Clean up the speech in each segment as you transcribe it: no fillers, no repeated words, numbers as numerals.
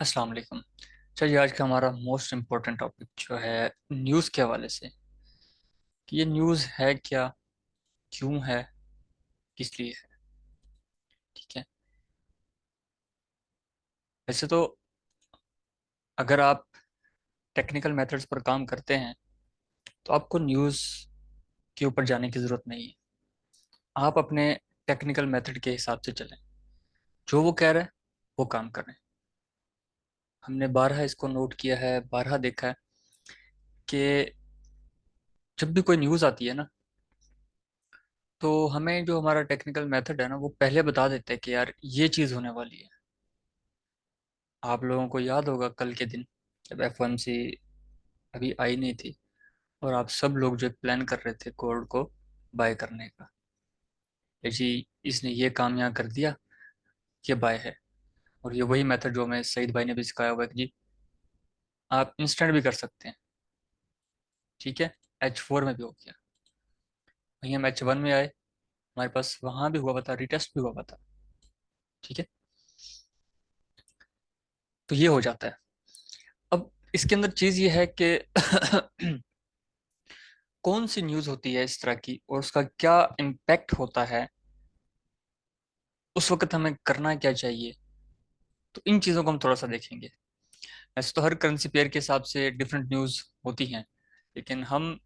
अस्सलाम वालेकुम। चलिए आज का हमारा मोस्ट इम्पोर्टेंट टॉपिक जो है न्यूज़ के हवाले से कि ये न्यूज़ है क्या, क्यों है, किस लिए है। ठीक है। वैसे तो अगर आप टेक्निकल मेथड्स पर काम करते हैं तो आपको न्यूज़ के ऊपर जाने की ज़रूरत नहीं है। आप अपने टेक्निकल मेथड के हिसाब से चलें, जो वो कह रहे हैं वो काम करें। हमने बारहा इसको नोट किया है, बारहा देखा है कि जब भी कोई न्यूज़ आती है ना, तो हमें जो हमारा टेक्निकल मेथड है ना वो पहले बता देते हैं कि यार ये चीज़ होने वाली है। आप लोगों को याद होगा कल के दिन जब एफओएमसी अभी आई नहीं थी और आप सब लोग जो प्लान कर रहे थे गोल्ड को बाय करने का, ये जी इसने ये काम यहाँ कर दिया, ये बाय है। और ये वही मेथड जो हमें सईद भाई ने भी सिखाया हुआ है कि जी आप इंस्टेंट भी कर सकते हैं। ठीक है। H4 में भी हो गया, वहीं हम H1 में आए, हमारे पास वहां भी हुआ पता, रिटेस्ट भी हुआ पता। ठीक है। तो ये हो जाता है। अब इसके अंदर चीज ये है कि कौन सी न्यूज होती है इस तरह की और उसका क्या इम्पैक्ट होता है, उस वक्त हमें करना क्या चाहिए। तो इन चीज़ों को हम थोड़ा सा देखेंगे। ऐसे तो हर करेंसी पेयर के हिसाब से डिफरेंट न्यूज़ होती हैं, लेकिन हम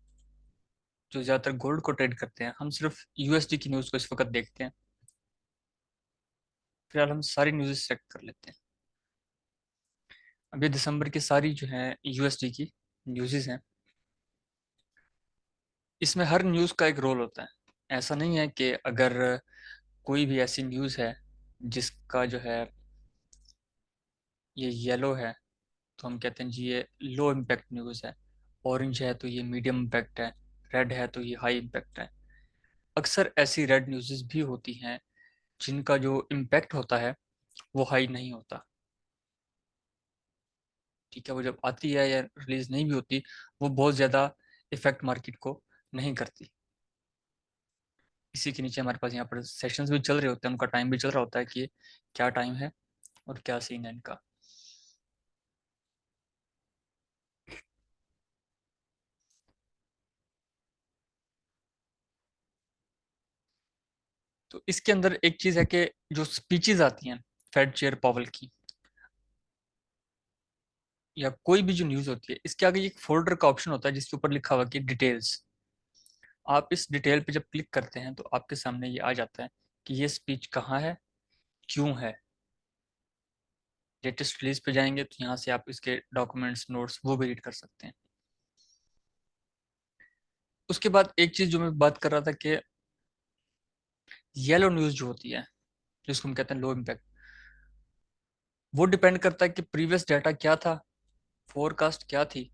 जो ज़्यादातर गोल्ड को ट्रेड करते हैं हम सिर्फ यूएसडी की न्यूज़ को इस वक्त देखते हैं। फिलहाल हम सारी न्यूज़ सेलेक्ट कर लेते हैं। अभी दिसंबर की सारी जो है यूएसडी की न्यूज़ हैं। इसमें हर न्यूज़ का एक रोल होता है। ऐसा नहीं है कि अगर कोई भी ऐसी न्यूज़ है जिसका जो है ये येलो है तो हम कहते हैं जी ये लो इम्पैक्ट न्यूज़ है, ऑरेंज है तो ये मीडियम इम्पैक्ट है, रेड है तो ये हाई इम्पैक्ट है। अक्सर ऐसी रेड न्यूज़ भी होती हैं जिनका जो इम्पैक्ट होता है वो हाई नहीं होता। ठीक है। वो जब आती है या रिलीज नहीं भी होती, वो बहुत ज़्यादा इफेक्ट मार्केट को नहीं करती। इसी के नीचे हमारे पास यहाँ पर सेशंस भी चल रहे होते हैं, उनका टाइम भी चल रहा होता है कि क्या टाइम है और क्या सीन है इनका। तो इसके अंदर एक चीज़ है कि जो स्पीचेस आती हैं फेड चेयर पावल की या कोई भी जो न्यूज़ होती है, इसके आगे एक फोल्डर का ऑप्शन होता है जिसके ऊपर लिखा हुआ कि डिटेल्स। आप इस डिटेल पे जब क्लिक करते हैं तो आपके सामने ये आ जाता है कि ये स्पीच कहाँ है, क्यों है। लेटेस्ट रिलीज पे जाएंगे तो यहाँ से आप इसके डॉक्यूमेंट्स नोट्स वो भी रीड कर सकते हैं। उसके बाद एक चीज जो मैं बात कर रहा था कि येलो न्यूज जो होती है जिसको हम कहते हैं लो इम्पैक्ट, वो डिपेंड करता है कि प्रीवियस डाटा क्या था, फोरकास्ट क्या थी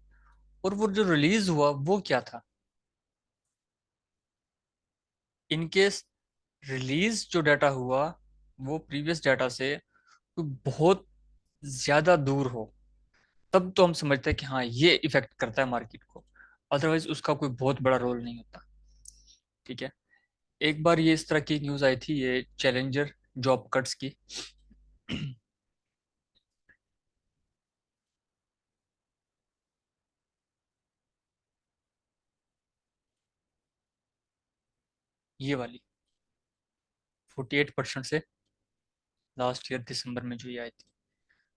और वो जो रिलीज हुआ वो क्या था। इन केस रिलीज जो डाटा हुआ वो प्रीवियस डाटा से कोई बहुत ज्यादा दूर हो, तब तो हम समझते हैं कि हाँ ये इफेक्ट करता है मार्केट को। अदरवाइज उसका कोई बहुत बड़ा रोल नहीं होता। ठीक है। एक बार ये इस तरह की न्यूज आई थी, ये चैलेंजर जॉब कट्स की। ये वाली 48% से लास्ट ईयर दिसंबर में जो ये आई थी,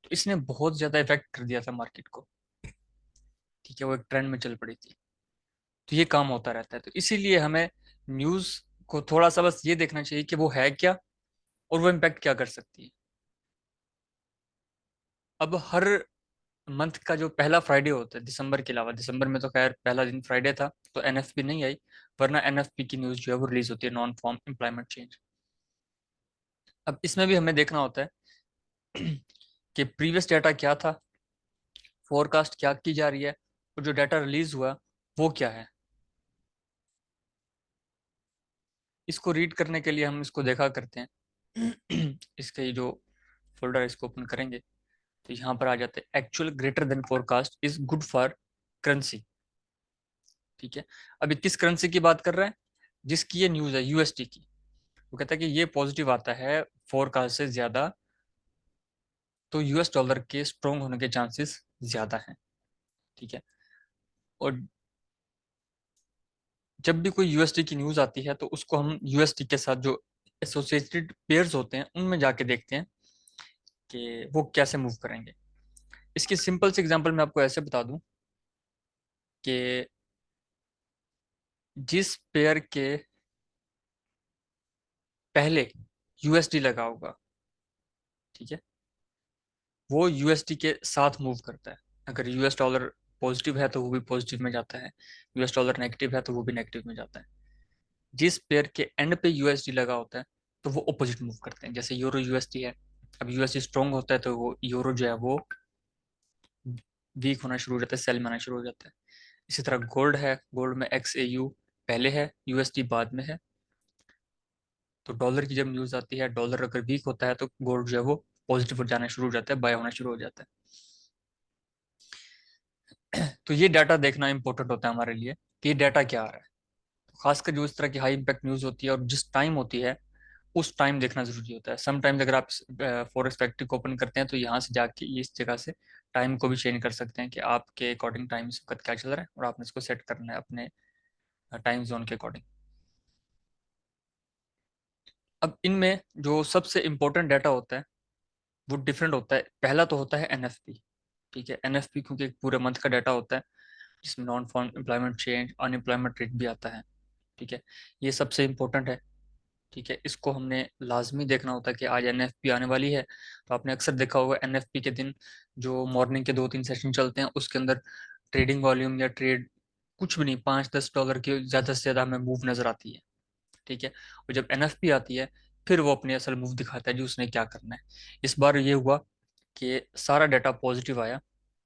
तो इसने बहुत ज्यादा इफेक्ट कर दिया था मार्केट को। ठीक है। वो एक ट्रेंड में चल पड़ी थी। तो ये काम होता रहता है, तो इसीलिए हमें न्यूज को थोड़ा सा बस ये देखना चाहिए कि वो है क्या और वो इम्पैक्ट क्या कर सकती है। अब हर मंथ का जो पहला फ्राइडे होता है दिसंबर के अलावा, दिसंबर में तो खैर पहला दिन फ्राइडे था तो एनएफपी नहीं आई, वरना एनएफपी की न्यूज जो है वो रिलीज होती है, नॉन फॉर्म एम्प्लॉयमेंट चेंज। अब इसमें भी हमें देखना होता है कि प्रीवियस डाटा क्या था, फोरकास्ट क्या की जा रही है और जो डाटा रिलीज हुआ वो क्या है। इसको रीड करने के लिए हम इसको देखा करते हैं। इसके ये जो फोल्डर है इसको ओपन करेंगे तो यहाँ पर आ जाते हैं actual greater than forecast is good for currency. ठीक है। अभी किस करेंसी की बात कर रहे हैं, जिसकी ये न्यूज है यूएसडी की। वो कहता है कि ये पॉजिटिव आता है फोरकास्ट से ज्यादा तो यूएस डॉलर के स्ट्रोंग होने के चांसेस ज्यादा हैं। ठीक है। और जब भी कोई यूएसडी की न्यूज आती है तो उसको हम यूएसडी के साथ जो एसोसिएटेड पेयर्स होते हैं उनमें जाके देखते हैं कि वो कैसे मूव करेंगे। इसकी सिंपल सी एग्जांपल मैं आपको ऐसे बता दूं कि जिस पेयर के पहले यूएसडी लगा होगा, ठीक है, वो यूएसडी के साथ मूव करता है। अगर यूएस डॉलर पॉजिटिव है तो वो भी पॉजिटिव में जाता है, यूएस डॉलर नेगेटिव है तो वो भी नेगेटिव में जाता है। जिस पेयर के एंड पे यूएसडी लगा होता है तो वो अपोजिट मूव करते हैं। जैसे यूरो यूएसडी है, अब यूएसडी स्ट्रॉन्ग होता है तो वो यूरो जो है वो वीक होना शुरू हो जाता है, सेल में आना शुरू हो जाता है। इसी तरह गोल्ड है, गोल्ड में एक्स ए यू पहले है, यूएसडी बाद में है। तो डॉलर की जब न्यूज आती है, डॉलर अगर वीक होता है तो गोल्ड जो है वो पॉजिटिव हो जाना शुरू हो जाता है, बाय होना शुरू हो जाता है। तो ये डाटा देखना इंपॉर्टेंट होता है हमारे लिए कि ये डाटा क्या आ रहा है। खासकर जो इस तरह की हाई इंपैक्ट न्यूज होती है और जिस टाइम होती है उस टाइम देखना जरूरी होता है। समटाइम्स अगर आप फॉरेक्स फैक्ट्री को ओपन करते हैं तो यहाँ से जाके इस जगह से टाइम को भी चेंज कर सकते हैं कि आपके अकॉर्डिंग टाइम इस वक्त क्या चल रहा है और आपने इसको सेट करना है अपने टाइम जोन के अकॉर्डिंग। अब इनमें जो सबसे इम्पोर्टेंट डाटा होता है वो डिफरेंट होता है। पहला तो होता है एनएफपी। ठीक है, एनएफपी क्योंकि एक पूरे मंथ का डाटा होता है जिसमें non farm employment change, unemployment rate भी आता है। ठीक है, ये सबसे इम्पोर्टेंट है। ठीक है, इसको हमने लाजमी देखना होता है कि आज एनएफपी आने वाली है। तो आपने अक्सर देखा होगा एनएफपी के दिन जो मॉर्निंग के 2-3 सेशन चलते हैं उसके अंदर ट्रेडिंग वॉल्यूम या ट्रेड कुछ भी नहीं, 5-10 डॉलर की ज़्यादा से ज़्यादा हमें मूव नज़र आती है। ठीक है, और जब एनएफपी आती है फिर वो अपनी असल मूव दिखाता है जी उसने क्या करना है। इस बार ये हुआ कि सारा डाटा पॉजिटिव आया।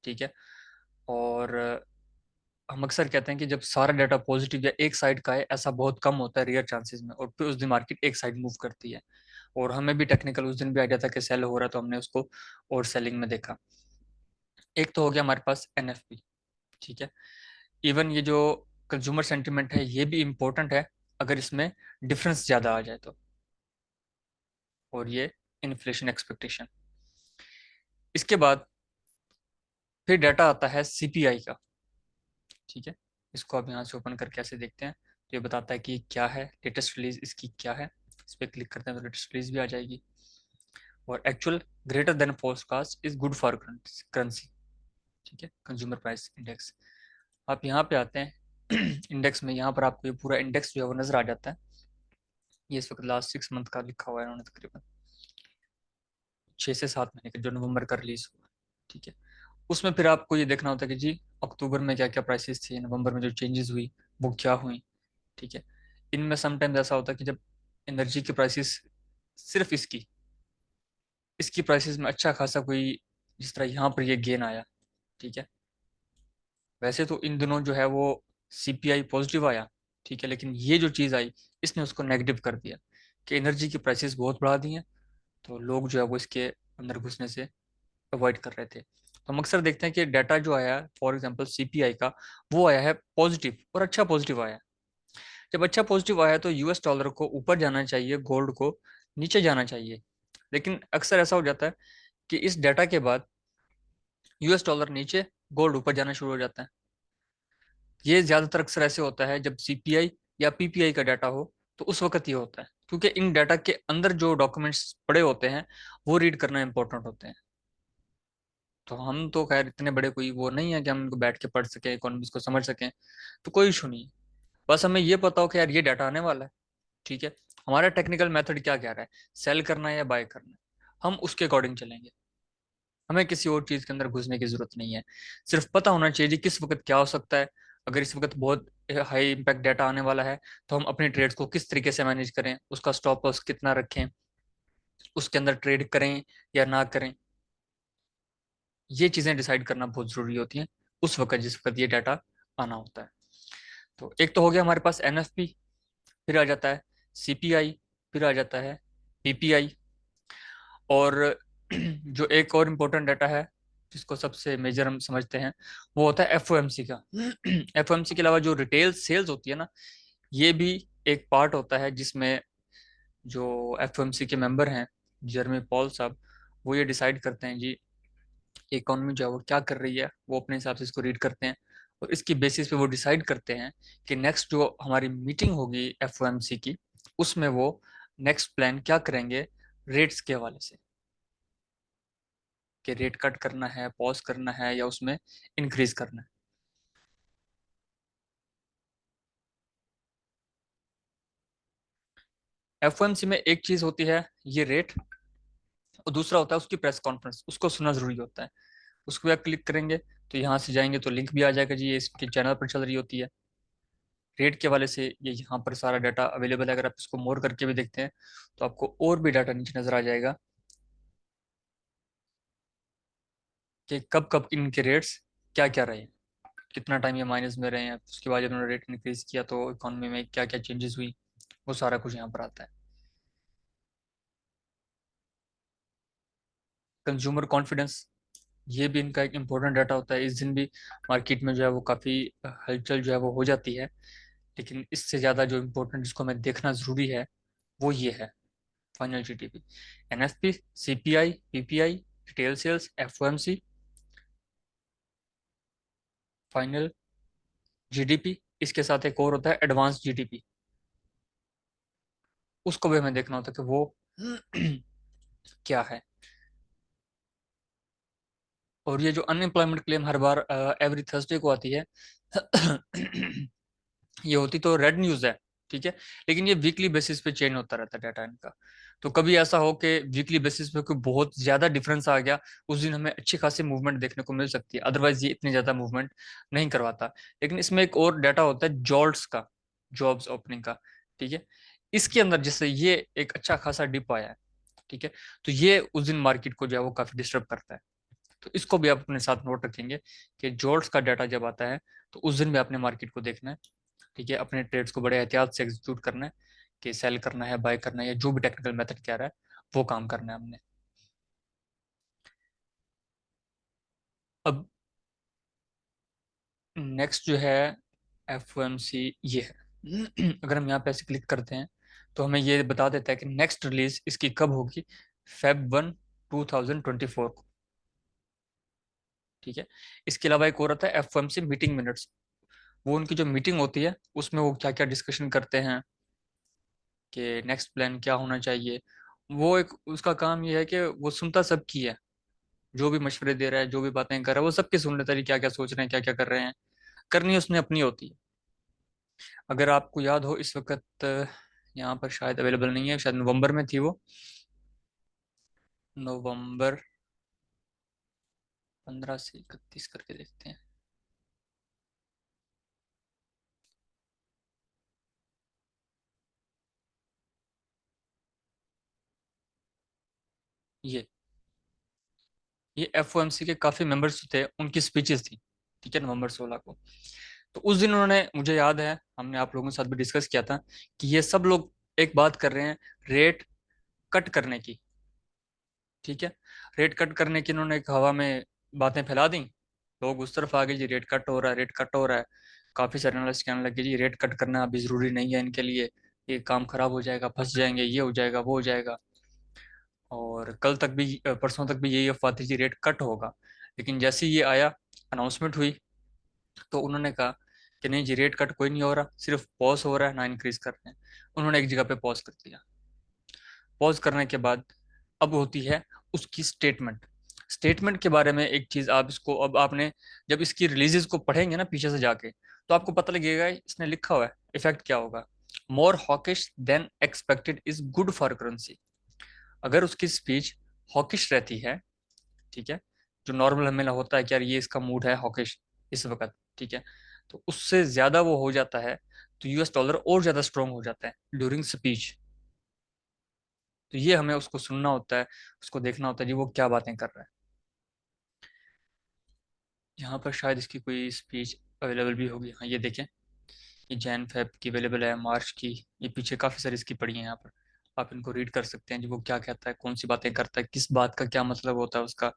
ठीक है, और हम अक्सर कहते हैं कि जब सारा डाटा पॉजिटिव या एक साइड का है, ऐसा बहुत कम होता है, रेयर चांसेस में, और फिर उस दिन मार्केट एक साइड मूव करती है। और हमें भी टेक्निकल उस दिन भी आइडिया था कि सेल हो रहा है तो हमने उसको और सेलिंग में देखा। एक तो हो गया हमारे पास एनएफपी। ठीक है, इवन ये जो कंज्यूमर सेंटिमेंट है ये भी इम्पोर्टेंट है अगर इसमें डिफरेंस ज़्यादा आ जाए तो। और ये इन्फ्लेशन एक्सपेक्टेशन। इसके बाद फिर डाटा आता है सीपीआई का। ठीक है, इसको आप यहाँ से ओपन करके ऐसे देखते हैं तो ये बताता है कि क्या है, लेटेस्ट रिलीज इसकी क्या है। इस पर क्लिक करते हैं तो लेटेस्ट रिलीज भी आ जाएगी। और actual greater than forecast is good for currency. ठीक है, कंज्यूमर प्राइस इंडेक्स। आप यहाँ पे आते हैं इंडेक्स में, यहाँ पर आपको ये पूरा इंडेक्स जो है वो नजर आ जाता है। ये इस वक्त लास्ट 6 मंथ का लिखा हुआ है इन्होंने, तकरीबन 6 से 7 महीने का, जो नवंबर का रिलीज हुआ। ठीक है, उसमें फिर आपको ये देखना होता है कि जी अक्टूबर में क्या क्या प्राइसेस थी, नवंबर में जो चेंजेस हुई वो क्या हुई। ठीक है, इनमें समटाइम्स ऐसा होता है कि जब एनर्जी की प्राइसेस, सिर्फ इसकी इसकी प्राइसेस में अच्छा खासा कोई, जिस तरह यहाँ पर ये गेन आया। ठीक है, वैसे तो इन दिनों जो है वो सीपीआई पॉजिटिव आया। ठीक है, लेकिन ये जो चीज़ आई इसने उसको नेगेटिव कर दिया कि एनर्जी की प्राइसेस बहुत बढ़ा दी हैं, तो लोग जो है वो इसके अंदर घुसने से अवॉइड कर रहे थे। तो हम अक्सर देखते हैं कि डाटा जो आया है फॉर एग्जांपल सीपीआई का, वो आया है पॉजिटिव और अच्छा पॉजिटिव आया है। जब अच्छा पॉजिटिव आया तो यूएस डॉलर को ऊपर जाना चाहिए, गोल्ड को नीचे जाना चाहिए। लेकिन अक्सर ऐसा हो जाता है कि इस डाटा के बाद यूएस डॉलर नीचे, गोल्ड ऊपर जाना शुरू हो जाता है। ये ज्यादातर अक्सर ऐसे होता है जब सीपीआई या पीपीआई का डाटा हो, तो उस वक्त ये होता है क्योंकि इन डाटा के अंदर जो डॉक्यूमेंट्स पड़े होते हैं वो रीड करना इंपॉर्टेंट होते हैं। तो हम तो खैर इतने बड़े कोई वो नहीं है कि हम इनको बैठ के पढ़ सकें, इकोनॉमिक्स को समझ सकें, तो कोई इशू नहीं है। बस हमें ये पता हो कि यार ये डाटा आने वाला है। ठीक है, हमारा टेक्निकल मेथड क्या कह रहा है, सेल करना है या बाय करना है, हम उसके अकॉर्डिंग चलेंगे। हमें किसी और चीज के अंदर घुसने की जरूरत नहीं है। सिर्फ पता होना चाहिए कि किस वक्त क्या हो सकता है। अगर इस वक्त बहुत हाई इम्पैक्ट डाटा आने वाला है तो हम अपने ट्रेड्स को किस तरीके से मैनेज करें, उसका स्टॉप लॉस कितना रखें, उसके अंदर ट्रेड करें या ना करें। ये चीजें डिसाइड करना बहुत जरूरी होती हैं उस वक्त जिस वक्त ये डाटा आना होता है। तो एक तो हो गया हमारे पास एनएफपी, फिर आ जाता है सीपीआई, फिर आ जाता है पीपीआई। और जो एक और इम्पोर्टेंट डाटा है जिसको सबसे मेजर हम समझते हैं वो होता है एफओएमसी का। एफओएमसी के अलावा जो रिटेल सेल्स होती है ना, ये भी एक पार्ट होता है जिसमें जो एफओएमसी के मेंबर हैं, जर्मी पॉल साहब, वो ये डिसाइड करते हैं जी इकोनॉमी जो है वो क्या कर रही है, वो अपने हिसाब से इसको रीड करते हैं और इसकी बेसिस पे वो डिसाइड करते हैं कि नेक्स्ट जो हमारी मीटिंग होगी एफओएमसी की, उसमें वो नेक्स्ट प्लान क्या करेंगे रेट्स के हवाले से, कि रेट कट करना है, पॉज करना है, या उसमें इंक्रीज करना है। एफओएमसी में एक चीज होती है ये रेट, और दूसरा होता है उसकी प्रेस कॉन्फ्रेंस, उसको सुनना जरूरी होता है। उसको भी आप क्लिक करेंगे तो यहाँ से जाएंगे तो लिंक भी आ जाएगा जी, ये इसके चैनल पर चल रही होती है। रेट के वाले से ये यहाँ पर सारा डाटा अवेलेबल है। अगर आप इसको मोर करके भी देखते हैं तो आपको और भी डाटा नीचे नजर आ जाएगा कि कब कब इनके रेट्स क्या क्या रहे, कितना टाइम ये माइनस में रहे हैं, उसके बाद जब उन्होंने रेट इंक्रीज किया तो इकोनॉमी में क्या क्या चेंजेस हुई, वो सारा कुछ यहाँ पर आता है। कंज्यूमर कॉन्फिडेंस, ये भी इनका एक इम्पोर्टेंट डाटा होता है। इस दिन भी मार्केट में जो है वो काफ़ी हलचल जो है वो हो जाती है, लेकिन इससे ज़्यादा जो इम्पोर्टेंट जिसको हमें देखना ज़रूरी है वो ये है final GDP, NFP, CPI, PPI, retail sales, FOMC, final GDP. इसके साथ एक और होता है एडवांस जीडीपी, उसको भी हमें देखना होता है कि वो क्या है। और ये जो अनएम्प्लॉयमेंट क्लेम हर बार एवरी थर्सडे को आती है ये होती तो रेड न्यूज है, ठीक है, लेकिन ये वीकली बेसिस पे चेंज होता रहता है डाटा इनका। तो कभी ऐसा हो कि वीकली बेसिस पे कोई बहुत ज्यादा डिफरेंस आ गया, उस दिन हमें अच्छी खासी मूवमेंट देखने को मिल सकती है, अदरवाइज ये इतनी ज्यादा मूवमेंट नहीं करवाता। लेकिन इसमें एक और डाटा होता है जॉल्ट्स का, जॉब्स ओपनिंग का, ठीक है। इसके अंदर जैसे ये एक अच्छा खासा डिप आया है, ठीक है, तो ये उस दिन मार्केट को जो है वो काफी डिस्टर्ब करता है। तो इसको भी आप अपने साथ नोट रखेंगे कि जोल्ट्स का डाटा जब आता है तो उस दिन भी आपने मार्केट को देखना है, ठीक है, अपने ट्रेड्स को बड़े एहतियात से एग्जीक्यूट करना है, कि सेल करना है, बाय करना है, या जो भी टेक्निकल मेथड क्या रहा है वो काम करना है हमने। अब नेक्स्ट जो है एफ ये है अगर हम यहाँ पे ऐसे क्लिक करते हैं तो हमें ये बता देता है कि नेक्स्ट रिलीज इसकी कब होगी, Feb 1 2024 को, ठीक है। इसके अलावा एक और आता है एफ मीटिंग मिनट्स, वो उनकी जो मीटिंग होती है उसमें वो क्या क्या डिस्कशन करते हैं कि नेक्स्ट प्लान क्या होना चाहिए। वो एक उसका काम ये है कि वो सुनता सबकी है, जो भी मशवरे दे रहा है, जो भी बातें कर रहा है, वो सबके सुन लेता है, क्या क्या सोच रहे हैं, क्या क्या कर रहे हैं। करनी उसने अपनी होती है। अगर आपको याद हो इस वक्त यहाँ पर शायद अवेलेबल नहीं है, शायद नवंबर में थी वो, नवंबर 15 से 31 करके देखते हैं। ये ये एफ के काफी मेंबर्स थे, उनकी स्पीचेस थी, ठीक है, नवंबर 16 को। तो उस दिन उन्होंने, मुझे याद है हमने आप लोगों के साथ भी डिस्कस किया था कि ये सब लोग एक बात कर रहे हैं रेट कट करने की, ठीक है। रेट कट करने की इन्होंने एक हवा में बातें फैला दी, लोग उस तरफ आ गए जी रेट कट हो रहा है, रेट कट हो रहा है। काफी सारे एनालिस्ट कहने लगे जी रेट कट करना अभी जरूरी नहीं है इनके लिए, ये काम खराब हो जाएगा, फंस जाएंगे, ये हो जाएगा, वो हो जाएगा। और कल तक भी परसों तक भी यही अफवाह थी जी रेट कट होगा। लेकिन जैसे ही ये आया, अनाउंसमेंट हुई, तो उन्होंने कहा कि नहीं जी रेट कट कोई नहीं हो रहा, सिर्फ पॉज हो रहा है, ना इंक्रीज कर रहे हैं। उन्होंने एक जगह पे पॉज कर दिया। पॉज करने के बाद अब होती है उसकी स्टेटमेंट। स्टेटमेंट के बारे में एक चीज आप इसको, अब आपने जब इसकी रिलीजेस को पढ़ेंगे ना पीछे से जाके, तो आपको पता लगेगा इसने लिखा हुआ है इफेक्ट क्या होगा। More hawkish than expected is good for currency. अगर उसकी स्पीच हॉकिश रहती है, ठीक है, जो नॉर्मल हमें होता है कि यार ये इसका मूड है हॉकिश इस वक्त, ठीक है, तो उससे ज्यादा वो हो जाता है तो यूएस डॉलर और ज्यादा स्ट्रांग हो जाता है ड्यूरिंग स्पीच। तो ये हमें उसको सुनना होता है, उसको देखना होता है जी वो क्या बातें कर रहा है। यहाँ पर शायद इसकी कोई स्पीच अवेलेबल भी होगी, हाँ ये देखें, ये जैन फेब की अवेलेबल है, मार्च की, ये पीछे काफ़ी सारी इसकी पड़ी है यहाँ पर। आप इनको रीड कर सकते हैं जी वो क्या कहता है, कौन सी बातें करता है, किस बात का क्या मतलब होता है उसका।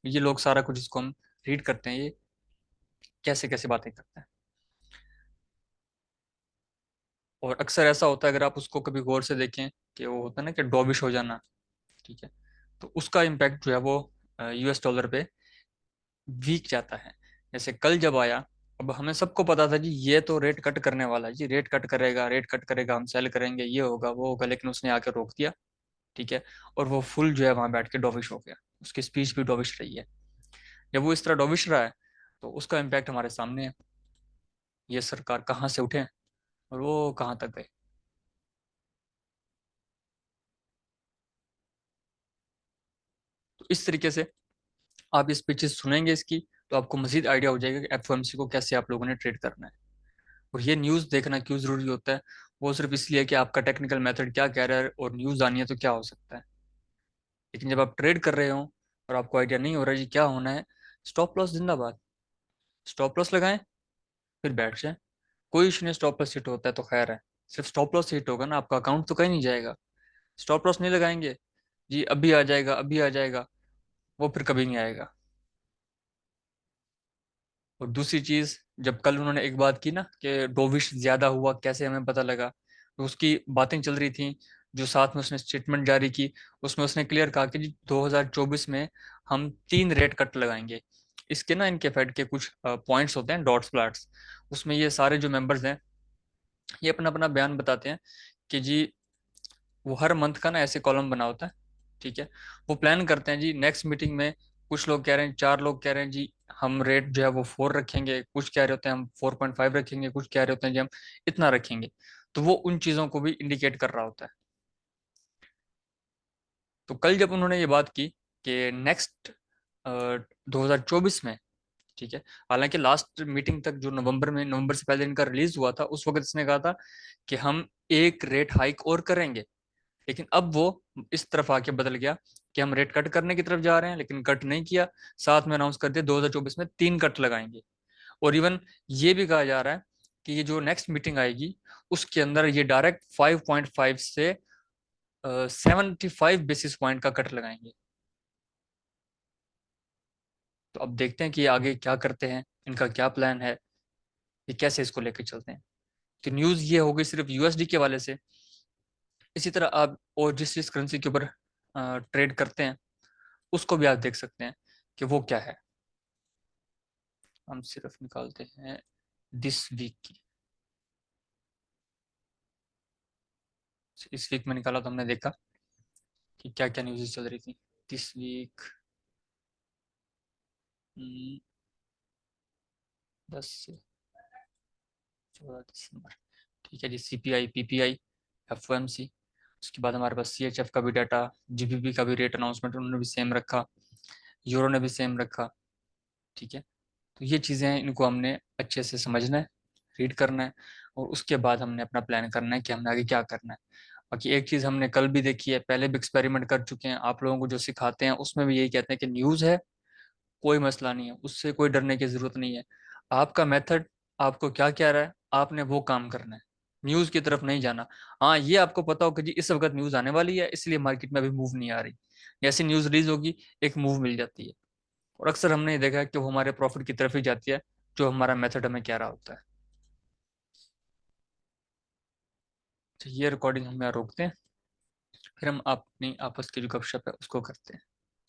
ये लोग सारा कुछ इसको हम रीड करते हैं, ये कैसे कैसे बातें करता है। और अक्सर ऐसा होता है अगर आप उसको कभी गौर से देखें कि वो होता है ना कि डॉबिश हो जाना, ठीक है, तो उसका इम्पैक्ट जो है वो यूएस डॉलर पे वीक जाता है। जैसे कल जब आया, अब हमें सबको पता था जी ये तो रेट कट करने वाला है, जी रेट कट करेगा, रेट कट करेगा, हम सेल करेंगे, ये होगा वो होगा, लेकिन उसने आके रोक दिया। ठीक है। और वो फुल जो है वहां बैठ के डॉविश हो गया, उसकी स्पीच भी डॉविश रही है। जब वो इस तरह डॉविश रहा है तो उसका इम्पैक्ट हमारे सामने है। ये सरकार कहाँ से उठे और वो कहाँ तक गए। तो इस तरीके से आप ये स्पीचेस सुनेंगे इसकी, तो आपको मजीद आइडिया हो जाएगा कि एफओएमसी को कैसे आप लोगों ने ट्रेड करना है। और ये न्यूज़ देखना क्यों ज़रूरी होता है, वो सिर्फ इसलिए कि आपका टेक्निकल मेथड क्या कह रहा है और न्यूज़ आनी है तो क्या हो सकता है। लेकिन जब आप ट्रेड कर रहे हो और आपको आइडिया नहीं हो रहा है जी क्या होना है, स्टॉप लॉस जिंदाबाद। स्टॉप लॉस लगाएं, फिर बैठ जाएं। कोई इशू नहीं, स्टॉप लॉस हिट होता है तो खैर है। सिर्फ स्टॉप लॉस हिट होगा ना, आपका अकाउंट तो कहीं नहीं जाएगा। स्टॉप लॉस नहीं लगाएंगे जी, अभी आ जाएगा अभी आ जाएगा, वो फिर कभी नहीं आएगा। और दूसरी चीज, जब कल उन्होंने एक बात की ना कि डोविश ज्यादा हुआ, कैसे हमें पता लगा, तो उसकी बातें चल रही थी। जो साथ में उसने स्टेटमेंट जारी की, उसमें उसने क्लियर कहा कि जी 2024 में हम 3 रेट कट लगाएंगे। इसके ना, इनके फेड के कुछ पॉइंट्स होते हैं, डॉट्स प्लॉट्स। उसमें ये सारे जो मेंबर्स हैं, ये अपना अपना बयान बताते हैं कि जी वो हर मंथ का ना ऐसे कॉलम बना होता है। ठीक है। वो प्लान करते हैं जी नेक्स्ट मीटिंग में, कुछ लोग कह रहे हैं, 4 लोग कह रहे हैं जी हम रेट जो है वो 4 रखेंगे, कुछ कह रहे होते हैं हम 4.5 रखेंगे, कुछ कह रहे होते हैं जी हम इतना रखेंगे। तो वो उन चीज़ों को भी इंडिकेट कर रहा होता है। तो कल जब उन्होंने ये बात की कि नेक्स्ट 2024 में, ठीक है, हालांकि लास्ट मीटिंग तक जो नवंबर से पहले इनका रिलीज हुआ था, उस वक्त इसने कहा था कि हम एक रेट हाइक और करेंगे। लेकिन अब वो इस तरफ आके बदल गया कि हम रेट कट करने की तरफ जा रहे हैं, लेकिन कट नहीं किया। साथ में अनाउंस कर दिया 2024 में 3 कट लगाएंगे। और इवन ये भी कहा जा रहा है कि ये जो नेक्स्ट मीटिंग आएगी उसके अंदर ये डायरेक्ट 5.5 से 75 बेसिस पॉइंट का कट लगाएंगे। तो अब देखते हैं कि ये आगे क्या करते हैं, इनका क्या प्लान है, ये कैसे इसको लेकर चलते हैं। तो न्यूज़ ये हो गई सिर्फ यूएसडी के वाले से। इसी तरह आप और जिस जिस करेंसी के ऊपर ट्रेड करते हैं उसको भी आप देख सकते हैं कि वो क्या है। हम सिर्फ निकालते हैं दिस वीक की। इस वीक में निकाला तो हमने देखा कि क्या क्या न्यूज़ चल रही थी दिस वीक। 10 से 14 दिसंबर। ठीक है जी, सीपीआई, पीपीआई, एफओएमसी। उसके बाद हमारे पास सीएचएफ का भी डाटा, जीबीपी का भी रेट अनाउंसमेंट उन्होंने भी सेम रखा, यूरो ने भी सेम रखा। ठीक है। तो ये चीज़ें हैं, इनको हमने अच्छे से समझना है, रीड करना है, और उसके बाद हमने अपना प्लान करना है कि हमने आगे क्या करना है। बाकी एक चीज़ हमने कल भी देखी है, पहले भी एक्सपेरिमेंट कर चुके हैं, आप लोगों को जो सिखाते हैं उसमें भी यही कहते हैं कि न्यूज़ है, कोई मसला नहीं है, उससे कोई डरने की ज़रूरत नहीं है। आपका मेथड आपको क्या कह रहा है, आपने वो काम करना है, न्यूज़ की तरफ नहीं जाना। हाँ, ये आपको पता हो कि जी इस वक्त न्यूज़ आने वाली है, इसलिए मार्केट में अभी मूव नहीं आ रही। जैसी न्यूज़ रिलीज होगी एक मूव मिल जाती है, और अक्सर हमने ये देखा है कि वो हमारे प्रॉफिट की तरफ ही जाती है, जो हमारा मेथड हमें कह रहा होता है। तो ये रिकॉर्डिंग हम यहाँ रोकते हैं, फिर हम अपनी आपस की जो गपशप है उसको करते हैं।